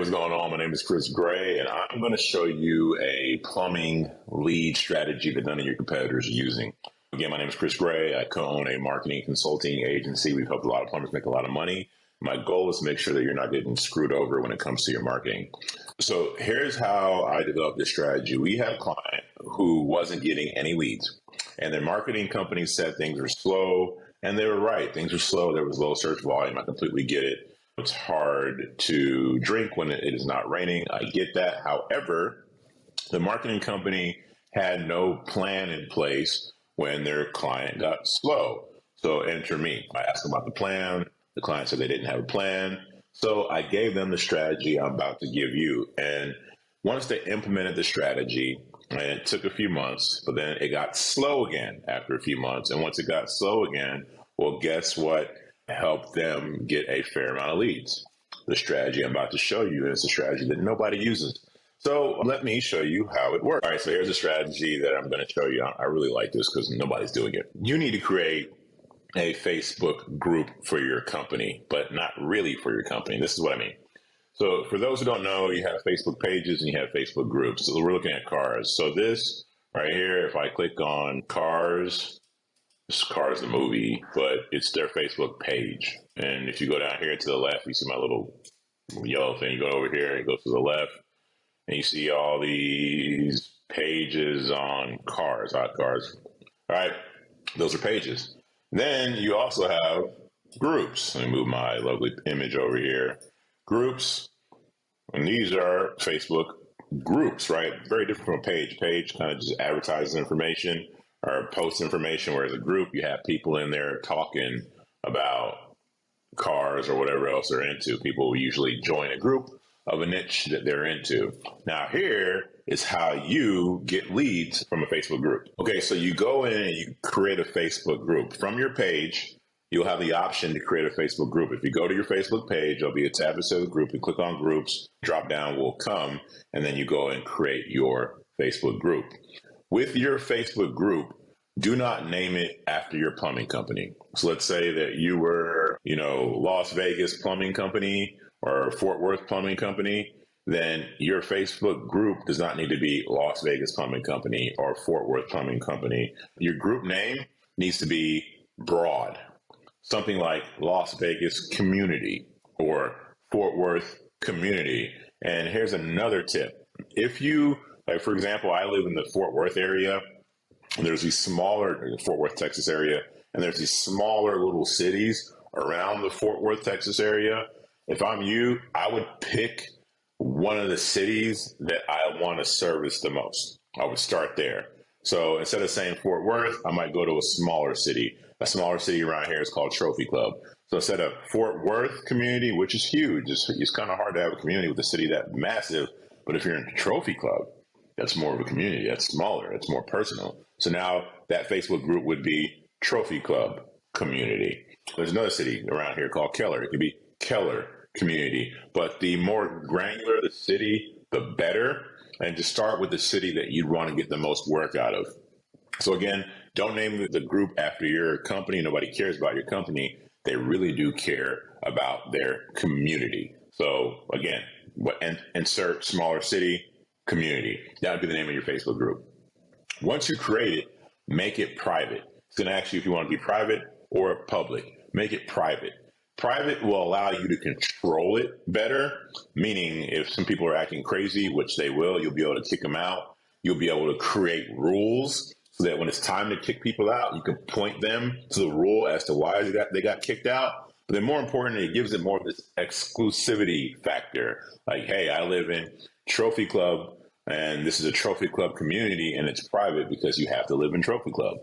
what's going on? My name is Chris Gray, and I'm going to show you a plumbing lead strategy that none of your competitors are using. Again, my name is Chris Gray. I co-own a marketing consulting agency. We've helped a lot of plumbers make a lot of money. My goal is to make sure that you're not getting screwed over when it comes to your marketing. So here's how I developed this strategy. We had a client who wasn't getting any leads, and their marketing company said things were slow, and they were right. Things were slow. There was low search volume. I completely get it. It's hard to drink when it is not raining. I get that. However, the marketing company had no plan in place when their client got slow. So enter me. I asked them about the plan. The client said they didn't have a plan. So I gave them the strategy I'm about to give you. And once they implemented the strategy, and it took a few months, but then it got slow again after a few months. And once it got slow again, well, guess what helped them get a fair amount of leads? The strategy I'm about to show you is a strategy that nobody uses. So let me show you how it works. All right, so here's a strategy that I'm going to show you. I really like this because nobody's doing it. You need to create a Facebook group for your company, but not really for your company. This is what I mean. So for those who don't know, you have Facebook pages and you have Facebook groups. So we're looking at cars. So this right here, if I click on cars, this Cars the movie, but it's their Facebook page. And if you go down here to the left, you see my little yellow thing. You go over here, it goes to the left, and you see all these pages on cars, hot cars. All right, those are pages. Then you also have groups. Let me move my lovely image over here. Groups, and these are Facebook groups, right? Very different from a page. Page kind of just advertises information or posts information, whereas a group, you have people in there talking about cars or whatever else they're into. People will usually join a group of a niche that they're into. Now here is how you get leads from a Facebook group. Okay, so you go in and you create a Facebook group. From your page, you'll have the option to create a Facebook group. If you go to your Facebook page, there'll be a tab that says group. You click on groups, drop down will come, and then you go and create your Facebook group. With your Facebook group, do not name it after your plumbing company. So let's say that you were, Las Vegas Plumbing Company or Fort Worth Plumbing Company, then your Facebook group does not need to be Las Vegas Plumbing Company or Fort Worth Plumbing Company. Your group name needs to be broad. Something like Las Vegas Community or Fort Worth Community. And here's another tip. If you, for example, I live in the Fort Worth area, and there's these smaller, Fort Worth, Texas area, and there's these smaller little cities around the Fort Worth, Texas area. If I'm you, I would pick one of the cities that I want to service the most. I would start there. So instead of saying Fort Worth, I might go to a smaller city. A smaller city around here is called Trophy Club. So instead of Fort Worth community, which is huge, it's kind of hard to have a community with a city that massive. But if you're in Trophy Club, that's more of a community. That's smaller. It's more personal. So now that Facebook group would be Trophy Club Community. There's another city around here called Keller. It could be Keller Community. But the more granular the city, the better. And just start with the city that you'd want to get the most work out of. So again, don't name the group after your company. Nobody cares about your company. They really do care about their community. So again, insert smaller city, community. That would be the name of your Facebook group. Once you create it, make it private. It's going to ask you if you want to be private or public. Make it private. Private will allow you to control it better, meaning if some people are acting crazy, which they will, you'll be able to kick them out. You'll be able to create rules so that when it's time to kick people out, you can point them to the rule as to why they got kicked out. But then more importantly, it gives it more of this exclusivity factor. Like, hey, I live in Trophy Club, and this is a Trophy Club community, and it's private because you have to live in Trophy Club.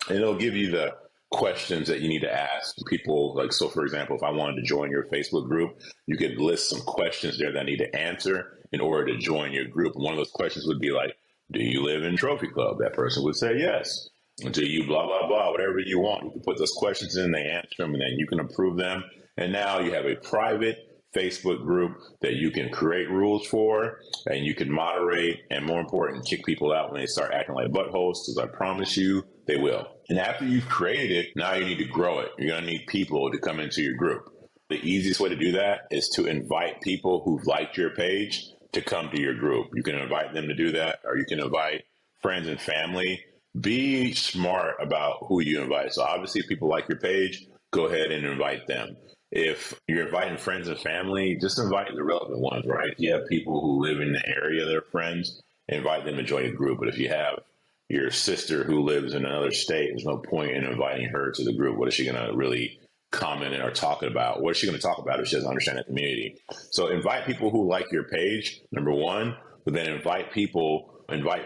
And it'll give you the questions that you need to ask people. Like, so for example, if I wanted to join your Facebook group, you could list some questions there that I need to answer in order to join your group. And one of those questions would be like, do you live in Trophy Club? That person would say yes. Do you blah, blah, blah, whatever you want. You can put those questions in, they answer them, and then you can approve them. And now you have a private Facebook group that you can create rules for, and you can moderate, and more important, kick people out when they start acting like buttholes, because I promise you, they will. And after you've created it, now you need to grow it. You're going to need people to come into your group. The easiest way to do that is to invite people who've liked your page to come to your group. You can invite them to do that, or you can invite friends and family. Be smart about who you invite. So obviously, if people like your page, go ahead and invite them. If you're inviting friends and family, just invite the relevant ones, right? If you have people who live in the area that are friends, invite them to join your group. But if you have your sister who lives in another state, there's no point in inviting her to the group. What is she going to really comment or talking about? What is she going to talk about if she doesn't understand the community? So invite people who like your page, number one, but then invite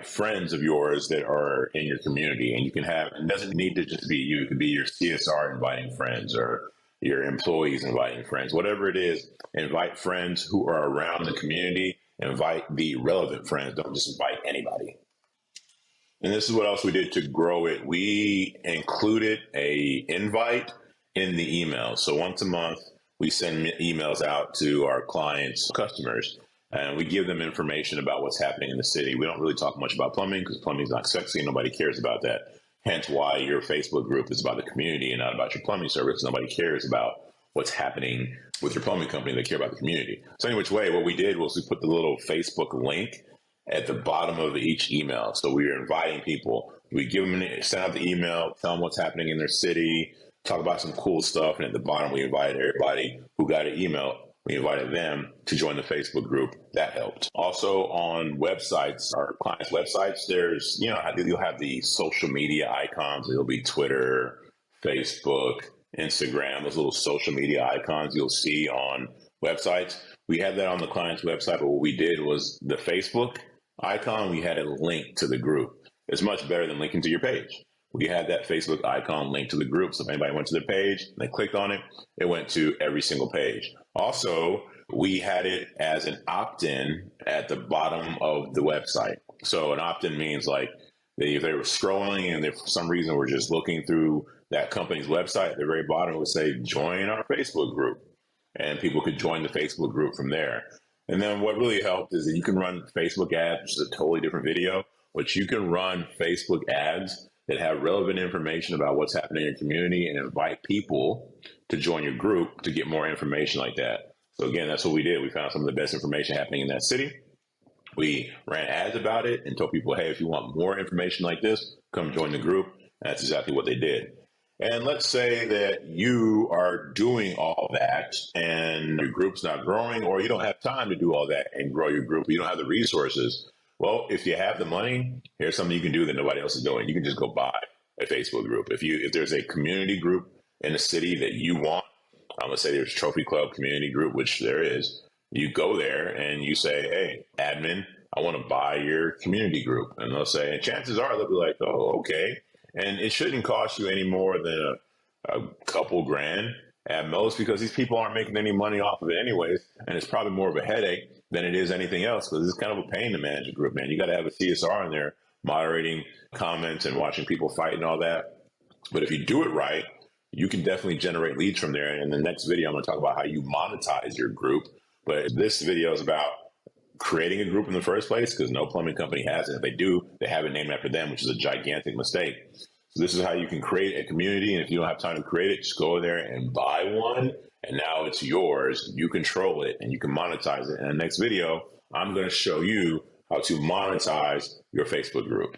friends of yours that are in your community. And you can have, it doesn't need to just be you. It could be your CSR inviting friends, or your employees inviting friends, whatever it is. Invite friends who are around the community. Invite the relevant friends. Don't just invite anybody. And this is what else we did to grow it. We included a invite in the email. So once a month, we send emails out to our clients, customers, and we give them information about what's happening in the city. We don't really talk much about plumbing because plumbing is not sexy. Nobody cares about that. Hence why your Facebook group is about the community and not about your plumbing service. Nobody cares about what's happening with your plumbing company. They care about the community. So any which way, what we did was we put the little Facebook link at the bottom of each email. So we were inviting people. We give them, send out the email, tell them what's happening in their city, talk about some cool stuff. And at the bottom, we invited everybody who got an email. We invited them to join the Facebook group. That helped. Also on websites, our clients' websites, there's, you'll have the social media icons. It'll be Twitter, Facebook, Instagram, those little social media icons you'll see on websites. We had that on the client's website, but what we did was the Facebook icon, we had a link to the group. It's much better than linking to your page. We had that Facebook icon linked to the group. So if anybody went to the page and they clicked on it, it went to every single page. Also, we had it as an opt-in at the bottom of the website. So an opt-in means like if they were scrolling and they, for some reason, were just looking through that company's website, at the very bottom it would say, join our Facebook group. And people could join the Facebook group from there. And then what really helped is that you can run Facebook ads, which is a totally different video, but you can run Facebook ads that have relevant information about what's happening in your community and invite people to join your group to get more information like that. So again, that's what we did. We found some of the best information happening in that city. We ran ads about it and told people, hey, if you want more information like this, come join the group. And that's exactly what they did. And let's say that you are doing all that and your group's not growing, or you don't have time to do all that and grow your group. You don't have the resources. Well, if you have the money, here's something you can do that nobody else is doing. You can just go buy a Facebook group. If there's a community group in a city that you want, let's say there's Trophy Club community group, which there is, you go there and you say, hey, admin, I want to buy your community group. And they'll say, and chances are they'll be like, oh, okay. And it shouldn't cost you any more than a couple grand at most, because these people aren't making any money off of it anyways. And it's probably more of a headache than it is anything else, because it's kind of a pain to manage a group, man. You got to have a CSR in there moderating comments and watching people fight and all that. But if you do it right, you can definitely generate leads from there. And in the next video, I'm going to talk about how you monetize your group. But this video is about creating a group in the first place, because no plumbing company has it. If they do, they have it named after them, which is a gigantic mistake. So this is how you can create a community. And if you don't have time to create it, just go there and buy one. And now it's yours. You control it and you can monetize it. In the next video, I'm going to show you how to monetize your Facebook group.